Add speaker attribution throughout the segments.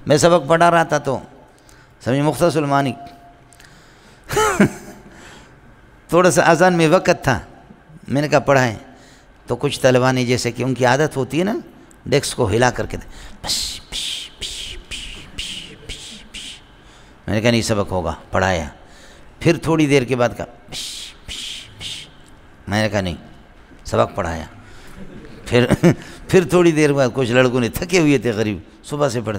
Speaker 1: میں سبق پڑھا رہا تھا تو سمجھے مختصر المعانی تھوڑا سا اذان میں وقت تھا، میں نے کہا پڑھائیں، تو کچھ طلباء نے جیسے کہ ان کی عادت ہوتی ہے نا ڈیسک کو ہلا کر کے میں نے کہا نہیں سبق ہوگا، پڑھایا، پھر تھوڑی دیر کے بعد کہا میں نے کہا نہیں سبق پڑھایا، پھر تھوڑی دیر بعد کچھ لڑکوں نے تھکے ہوئے تھے غریب صبح سے پڑھ،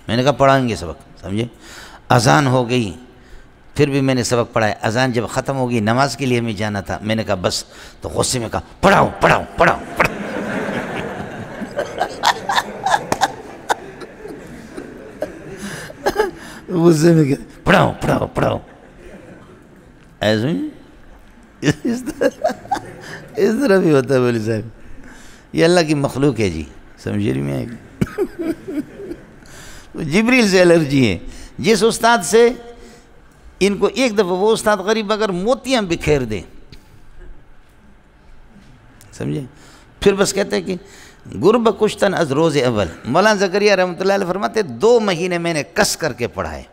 Speaker 1: میں نے کہا پڑھائیں گے سبق، سمجھے۔ اذان ہو گئی، پھر بھی میں نے سبق پڑھایا، اذان جب ختم ہو گئی نماز کے لیے ہمیں جانا تھا، میں نے کہا بس، تو غصے میں کہا پڑھاؤ پڑھاؤ پڑھاؤ پڑھاؤ غصے میں کہا پڑھاؤ پڑھاؤ پڑھاؤ، ایسے اس طرح بھی ہوتا ہے بولی صاحب، یہ اللہ کی مخلوق ہے جی، سمجھے نہیں میں جبریل سے الرجی ہے۔ جس استاد سے ان کو ایک دفعہ وہ استاد غریب اگر موتیاں بکھیر دے، سمجھے، پھر بس کہتے ہیں کہ گرب کشتن از روز اول، مولانا زکریا رحمۃ اللہ علیہ فرماتے 2 مہینے میں نے کس کر کے پڑھائے،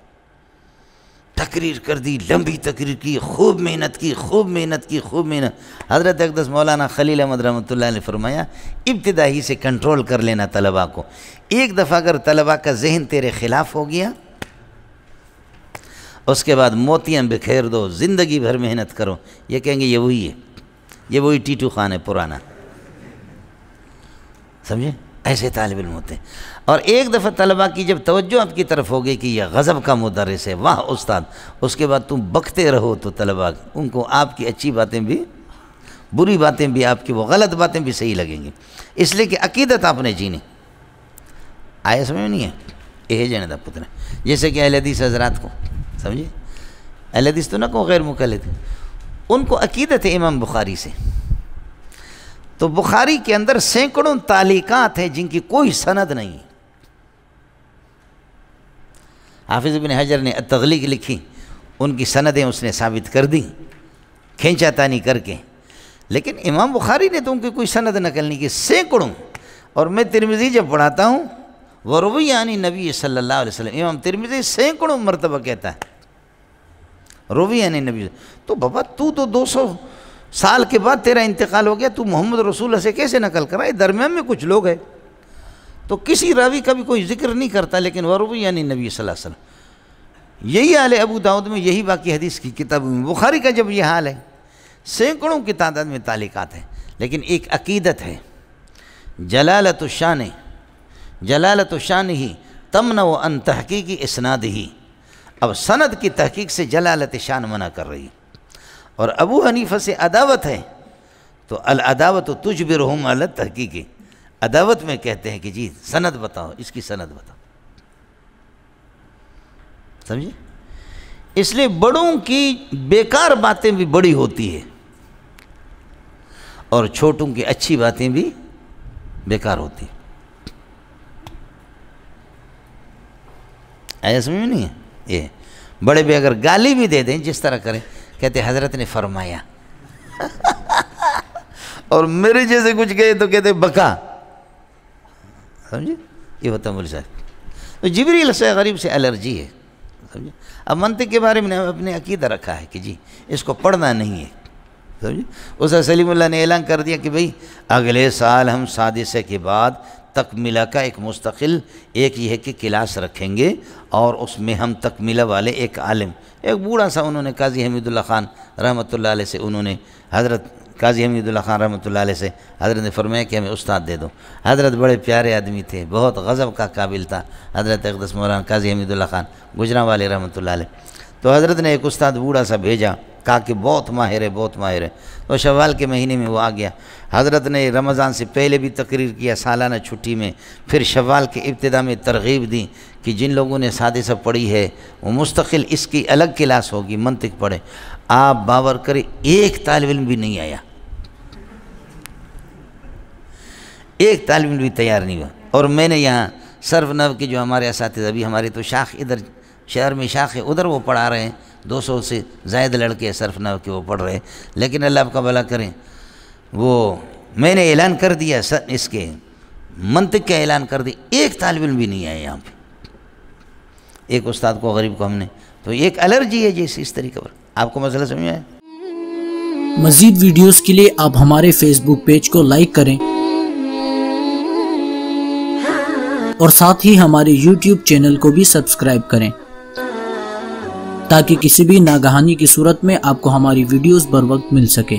Speaker 1: تقریر کر دی، لمبی تقریر کی، خوب محنت کی، خوب محنت کی، خوب محنت۔ حضرت اقدس مولانا خلیل احمد رحمۃ اللہ علیہ فرمایا ابتدا ہی سے کنٹرول کر لینا طلباء کو، ایک دفعہ اگر طلباء کا ذہن تیرے خلاف ہو گیا اس کے بعد موتیاں بکھیر دو، زندگی بھر محنت کرو، یہ کہیں گے یہ وہی ہے، یہ وہی ٹیٹو خان ہے پرانا، سمجھے، ایسے طالب علم ہوتے ہیں۔ اور ایک دفعہ طلباء کی جب توجہ آپ کی طرف ہو گئی کہ یہ غضب کا مدرس ہے، واہ استاد، اس کے بعد تم بکتے رہو تو طلباء ان کو آپ کی اچھی باتیں بھی، بری باتیں بھی، آپ کی وہ غلط باتیں بھی صحیح لگیں گی، اس لیے کہ عقیدت آپ نے جینی آئے سمجھ میں نہیں ہے، یہ جانے دا پتر جیسے کہ اہل حدیث حضرات کو، سمجھے، اہل حدیث تو نہ کو غیر مقلد، ان کو عقیدت ہے امام بخاری سے، تو بخاری کے اندر سینکڑوں تعلیقات ہیں جن کی کوئی سند نہیں۔ حافظ ابن حجر نے التغلیق لکھی، ان کی سندیں اس نے ثابت کر دی کھینچا تانی کر کے، لیکن امام بخاری نے تو ان کی کوئی سند نقل نہیں کی، سینکڑوں۔ اور میں ترمذی جب پڑھاتا ہوں وروی عن نبی صلی اللہ علیہ وسلم، امام ترمذی سینکڑوں مرتبہ کہتا ہے روی عن نبی، تو بابا تو 200 سال کے بعد تیرا انتقال ہو گیا، تو محمد رسول اللہ سے کیسے نقل کر رہا ہے؟ درمیان میں کچھ لوگ ہیں تو کسی راوی کا بھی کوئی ذکر نہیں کرتا، لیکن وروی عن نبی صلی اللہ علیہ وسلم، یہی حال ہے ابو داؤد میں، یہی باقی حدیث کی کتابوں میں، بخاری کا جب یہ حال ہے، سینکڑوں کی تعداد میں تعلیقات ہیں، لیکن ایک عقیدت ہے، جلالت الشان، جلالت الشان ہی تمنع عن تحقیق اسناد ہی، اب سند کی تحقیق سے جلالت شان منع کر رہی، اور ابو حنیفہ سے عداوت ہے تو العداوت تجبرہم علی التحقیق، عداوت میں کہتے ہیں کہ جی سند بتاؤ، اس کی سند بتاؤ، سمجھے، اس لیے بڑوں کی بیکار باتیں بھی بڑی ہوتی ہے اور چھوٹوں کی اچھی باتیں بھی بیکار ہوتی ہیں، ایسا سمجھ میں نہیں ہے۔ یہ بڑے بھی اگر گالی بھی دے دیں جس طرح کریں، کہتے حضرت نے فرمایا اور میرے جیسے کچھ کہے تو کہتے بکا، سمجھے، یہ ہوتا ہے مولوی صاحب۔ تو جبریل سے غریب سے الرجی ہے، سمجھے۔ اب منطق کے بارے میں اپنے عقیدہ رکھا ہے کہ جی اس کو پڑھنا نہیں ہے، سمجھے۔ اسے سلیم اللہ نے اعلان کر دیا کہ بھئی اگلے سال ہم سادسے کے بعد تکملہ کا ایک مستقل ایک یہ ہے کہ کلاس رکھیں گے، اور اس میں ہم تکملہ والے ایک عالم، ایک بوڑھا سا انہوں نے قاضی حمید اللہ خان رحمۃ اللہ علیہ سے، انہوں نے حضرت قاضی حمید اللہ خان رحمۃ اللہ علیہ سے حضرت نے فرمایا کہ ہمیں استاد دے دو۔ حضرت بڑے پیارے آدمی تھے، بہت غضب کا قابل تھا حضرت اقدس مولانا قاضی حمید اللہ خان گجرانوالے رحمۃ اللہ علیہ، تو حضرت نے ایک استاد بوڑھا سا بھیجا، کہا کہ بہت ماہر ہے، بہت ماہر ہے، تو شوال کے مہینے میں وہ آ گیا۔ حضرت نے رمضان سے پہلے بھی تقریر کیا سالانہ چھٹی میں، پھر شوال کے ابتدا میں ترغیب دی کہ جن لوگوں نے سادسہ پڑھی ہے وہ مستقل اس کی الگ کلاس ہوگی، منطق پڑھے۔ آپ باور کریں ایک طالب علم بھی نہیں آیا، ایک طالب علم بھی تیار نہیں ہوا۔ اور میں نے یہاں صرف نحو کے جو ہمارے اساتذہ، ابھی ہمارے تو شاخ ادھر شہر میں شاخ ہے، ادھر وہ پڑھا رہے ہیں، 200 سے زائد لڑکے صرف نحو کے وہ پڑھ رہے ہیں، لیکن اللہ آپ کا بھلا کریں، وہ میں نے اعلان کر دیا اس کے منطق کا اعلان کر دی. ایک طالب علم بھی نہیں آیا یہاں پہ. ایک استاد کو غریب کو ہم نے, تو ایک الرجی ہے جیسے اس طریقے پر. آپ کو مسئلہ سمجھ آیا؟
Speaker 2: مزید ویڈیوز کے لیے آپ ہمارے فیس بک پیج کو لائک کریں اور ساتھ ہی ہمارے یوٹیوب چینل کو بھی سبسکرائب کریں تاکہ کسی بھی ناگہانی کی صورت میں آپ کو ہماری ویڈیوز بر وقت مل سکے.